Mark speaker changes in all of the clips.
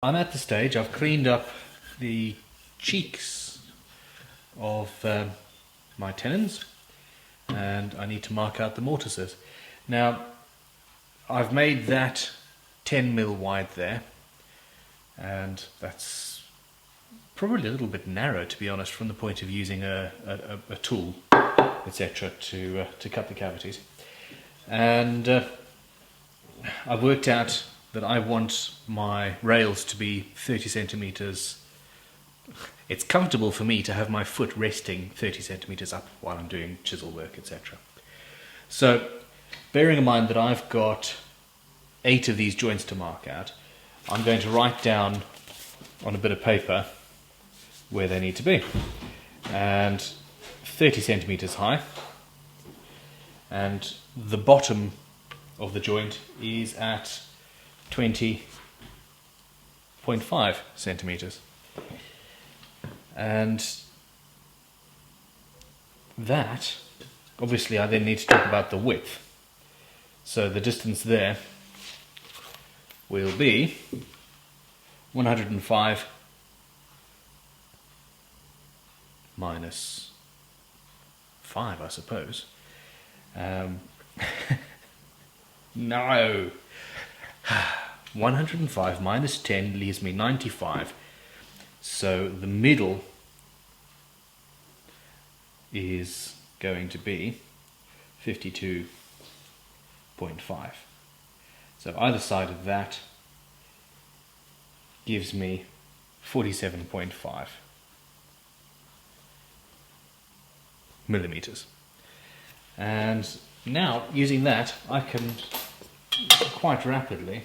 Speaker 1: I'm at the stage, I've cleaned up the cheeks of my tenons and I need to mark out the mortices. Now I've made that 10mm wide there, and that's probably a little bit narrow, to be honest, from the point of using a tool, etc. to cut the cavities. And I've worked out that I want my rails to be 30 centimeters. It's comfortable for me to have my foot resting 30 centimeters up while I'm doing chisel work, etc. So, bearing in mind that I've got 8 of these joints to mark out, I'm going to write down on a bit of paper where they need to be. And 30 centimeters high, and the bottom of the joint is at 20.5 centimeters. And that, obviously I then need to talk about the width. So the distance there will be 105 minus 5, I suppose. No! 105 minus 10 leaves me 95. So the middle is going to be 52.5. So either side of that gives me 47.5 millimeters. And now, using that, I can quite rapidly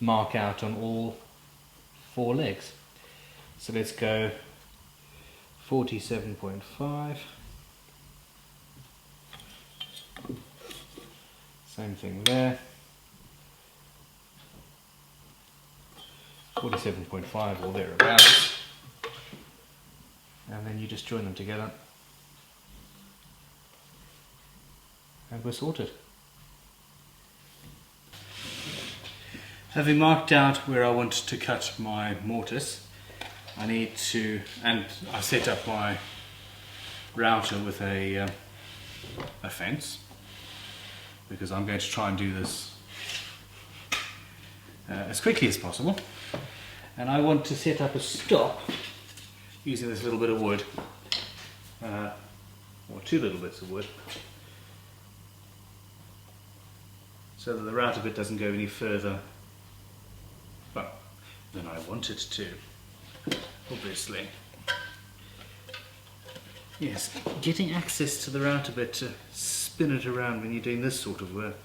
Speaker 1: mark out on all 4 legs. So let's go 47.5. Same thing there. 47.5 or thereabouts. And then you just join them together. And we're sorted. Having marked out where I want to cut my mortice, I need to, and I set up my router with a fence, because I'm going to try and do this as quickly as possible. And I want to set up a stop using this little bit of wood, or 2 little bits of wood, so that the router bit doesn't go any further than I want it to, obviously. Yes, getting access to the router bit to spin it around when you're doing this sort of work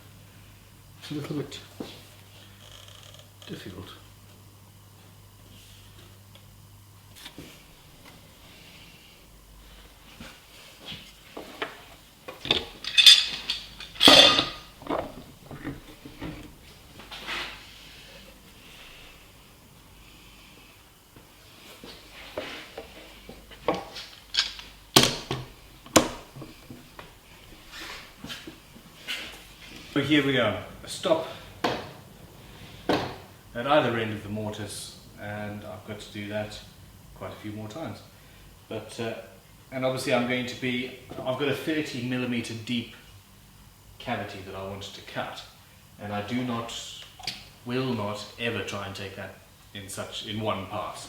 Speaker 1: is a little bit difficult. So here we are, a stop at either end of the mortice, and I've got to do that quite a few more times. But and obviously I've got a 30mm deep cavity that I want to cut, and I will not ever try and take that in one pass.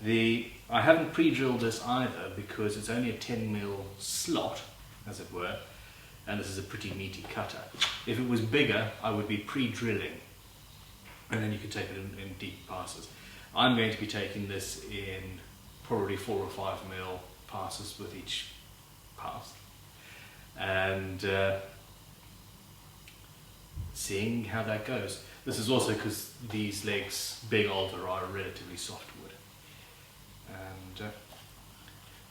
Speaker 1: I haven't pre-drilled this either, because it's only a 10mm slot, as it were, and this is a pretty meaty cutter. If it was bigger, I would be pre-drilling, and then you could take it in deep passes. I'm going to be taking this in probably 4 or 5mm passes with each pass, and seeing how that goes. This is also because these legs, big alder, are a relatively soft wood. And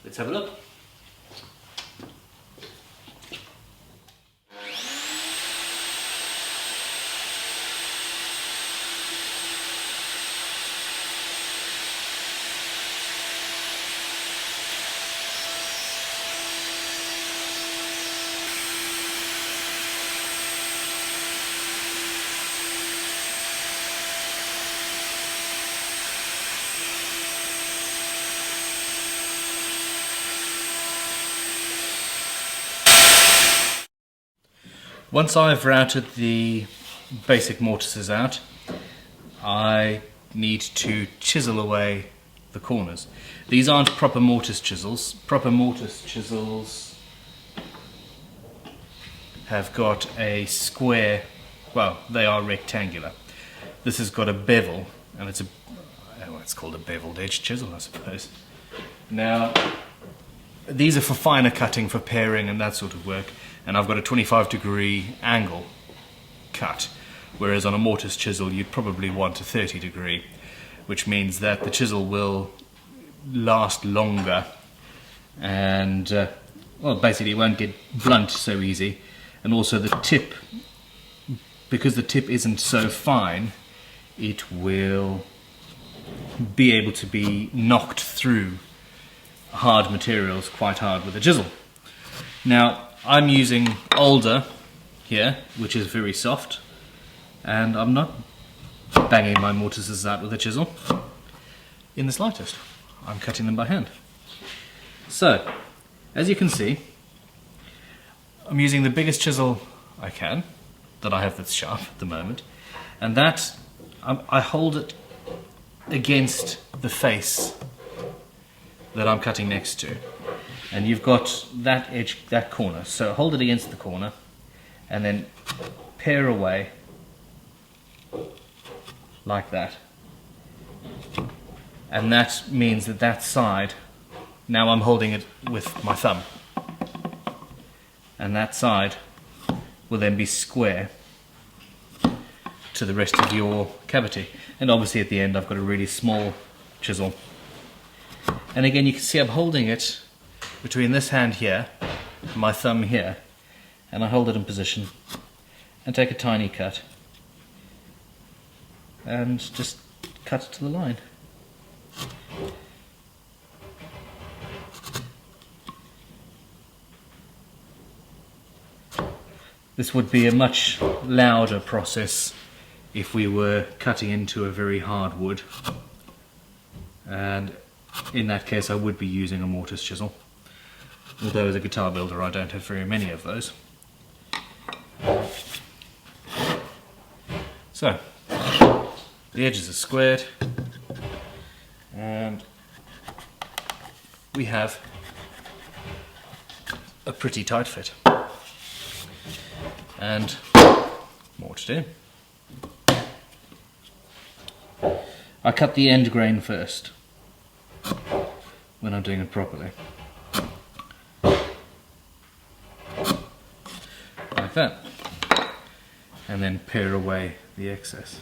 Speaker 1: let's have a look. Once I've routed the basic mortises out, I need to chisel away the corners. These aren't proper mortise chisels. Proper mortise chisels have got a square, well, they are rectangular. This has got a bevel, and it's called a beveled edge chisel, I suppose. Now, these are for finer cutting, for paring and that sort of work, and I've got a 25-degree angle cut, whereas on a mortise chisel you'd probably want a 30-degree, which means that the chisel will last longer and, well, basically it won't get blunt so easy, and also the tip, because the tip isn't so fine, it will be able to be knocked through hard materials quite hard with a chisel. Now, I'm using Alder here, which is very soft, and I'm not banging my mortises out with a chisel in the slightest. I'm cutting them by hand. So, as you can see, I'm using the biggest chisel I can, that I have that's sharp at the moment, and that I hold it against the face that I'm cutting next to, and you've got that edge, that corner, so hold it against the corner and then pare away like that, and that means that that side, now I'm holding it with my thumb, and that side will then be square to the rest of your cavity. And obviously at the end I've got a really small chisel, and again you can see I'm holding it between this hand here and my thumb here, and I hold it in position and take a tiny cut and just cut it to the line. This would be a much louder process if we were cutting into a very hard wood, and in that case I would be using a mortise chisel, although as a guitar builder I don't have very many of those. So, the edges are squared, and we have a pretty tight fit. And more to do. I cut the end grain first when I'm doing it properly, like that, and then pare away the excess.